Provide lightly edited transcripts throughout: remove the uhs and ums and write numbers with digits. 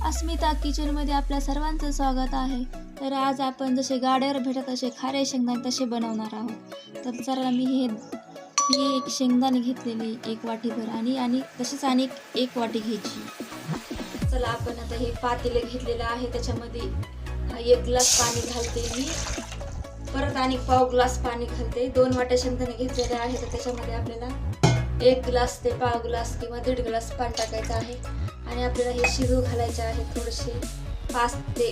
अस्मिता किचनमध्ये आपल्या सर्वांचं स्वागत आहे. तर आज आपण जसे गाड्यावर भेटत असे खारे शेंगदाणे तसे बनवणार आहोत. तर चला मी एक शेंगदाणे घेतलेले एक वाटीभर आणि तसेच आणि एक वाटी घ्यायची. चला आपण आता हे पातेले घेतलेलं आहे, त्याच्यामध्ये 1 ग्लास पाणी घालते मी. परत आणि पाव ग्लास पाणी घालते. 2 वाट्या शेंगदाणे घेतलेले आहे, तर त्याच्यामध्ये आपल्याला 1 ग्लास ते पाव ग्लास किंवा 1.5 ग्लास पाणी टाकायचं आहे. आणि आपल्याला हे शिजू घालायचे आहे. थोडेसे 5 ते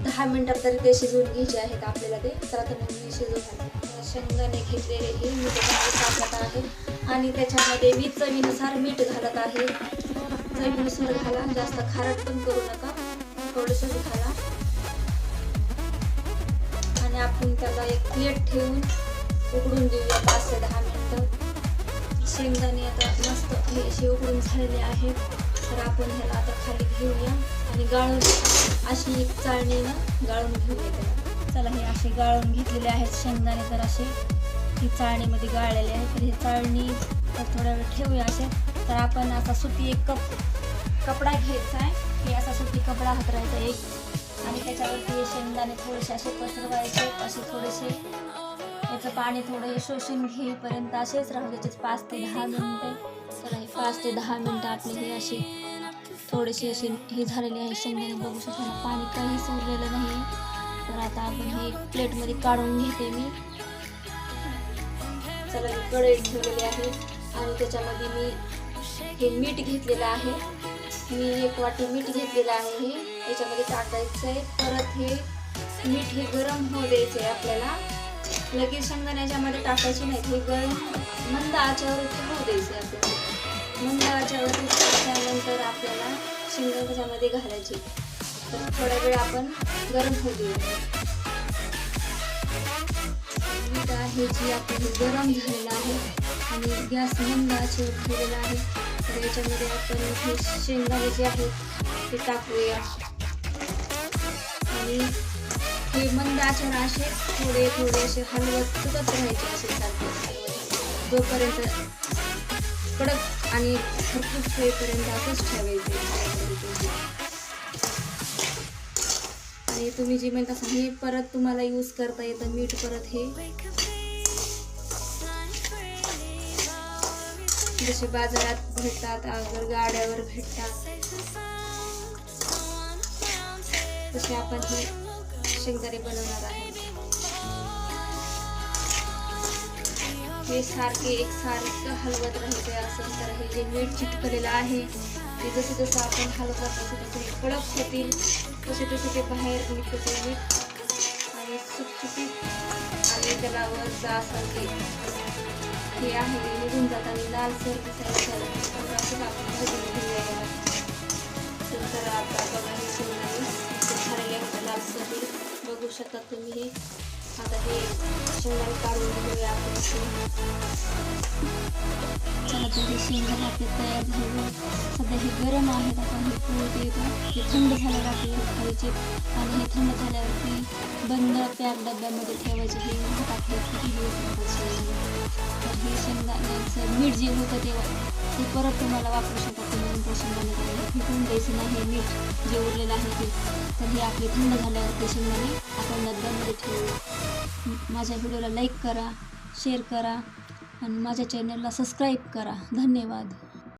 10 मिनिटात तरी ते शिजवून घ्यायचे आहेत आपल्याला ते. तर आता मी शिजू घालते. शेंगदाणे घेतलेले हे मी त्याच्यामध्ये टाकत आहे आणि त्याच्यामध्ये मी चवीनुसार मीठ घालत आहे. चवीनुसार घाला, जास्त खारट पण करू नका, थोडंसं घाला. आणि आपण त्याला एक प्लेट ठेवून उकडून देऊया 5 ते 10 मिनिटं. शेंगदाणे आता मस्त हे असे उकडून झालेले आहेत. तर आपण ह्याला आता खाली घेऊया आणि गाळून अशी एक चाळणीनं गाळून घेऊया त्याला. चला हे असे गाळून घेतलेले आहेत शेंगदाणे. तर असे ही चाळणीमध्ये गाळलेले आहेत. तर ही चाळणी तर थोडा वेळ ठेवूया असे. तर आपण असा सुती एक कपडा घ्यायचा आहे. हे असा सुती कपडा हातरायचा एक आणि त्याच्यावरती हे शेंगदाणे थोडेसे असे पसरवायचे. असे थोडेसे याचं पाणी थोडं शोषून घेईपर्यंत असेच राहू द्यायचे 5 ते 10 मिनिटं. तर हे 5 ते 10 मिनिटं आपले हे असे थोडेसे असे हे झालेले आहे शेंगदाणे. बघू शकता पाणी काहीच उरलेलं नाही. तर आता आपण हे प्लेटमध्ये काढून घेते मी. चला मी कढई ठेवलेली आहे आणि त्याच्यामध्ये मी हे मीठ घेतलेलं आहे. मी 1 वाटी मीठ घेतलेलं आहे. हे याच्यामध्ये टाकायचं आहे. परत हे मीठ हे गरम होऊ द्यायचं आहे आपल्याला. लगेच शेंगदाणे याच्यामध्ये टाकायचे नाहीत. हे गरम मंद आचेवरती होऊ द्यायचे आपल्याला. मंद आचेवरती टाकल्यानंतर आपल्याला शेंगदाणे त्याच्यामध्ये घालायचे. तर थोडा वेळ आपण गरम होऊ देऊया. मीठ आहे जी आपलं गरम झालेलं आहे आणि गॅस मंद आचेवर ठेवलेला आहे. तर याच्यामध्ये आपण हे शेंगदाणे जे आहे ते टाकूया आणि हे मंद आचेवर असे थोडे थोडे असे हलवत सुकत राहायचे. असे सारखे हलवत जोपर्यंत कडक आणि खरपूस होईपर्यंत असंच ठेवायचे. आणि तुम्ही जे म्हणता हे परत तुम्हाला यूज करता येतं मीठ. परत हे जसे बाजारात भेटतात, अगर गाड्यावर भेटतात, तसे आपण हे शेंगदाणे बनवणार आहे. हे सारखे एकसारखं हलवत राहायचे असं. तर हे जे मीठ चिटकलेलं आहे ते जसं जसं आपण हलवत तसे कडक होतील, तसे ते बाहेर निघतं ते मीठ आणि सुटसुटीत आणि त्याला वरचा असं हे आहे ते निघून जात आणि लालसर दिसायला असं आपण भाजून घेऊया. तर आता बघा हे शेंगदाणे झालेले आहेत लालसर. बघू शकता तुम्ही. हे आता हे शेंगदाणे काढून घेऊया आपण. चला तर हे शेंगदाणे आपले तयार झाले. सध्या हे गरम आहेत. आपण हे पोळी हे थंड झाल्यावर आपल्याला खायचे आणि हे थंड झाल्यावरती बंद पॅक डब्यामध्ये ठेवायचे. हे टाकले तर हे शेंगदाण्याचं मीठ जे होतं ते परत तुम्हाला वापरू शकता. तुम्ही त्या शेंगदाणे फेकून द्यायचं नाही. हे मीठ जे उरलेलं आहे ते. तर हे आपले थंड झाल्यावर ते शेंगदाणे आपण डब्यामध्ये ठेवू. माझ्या व्हिडिओला लाईक करा, शेअर करा आणि माझ्या चॅनलला सबस्क्राईब करा. धन्यवाद.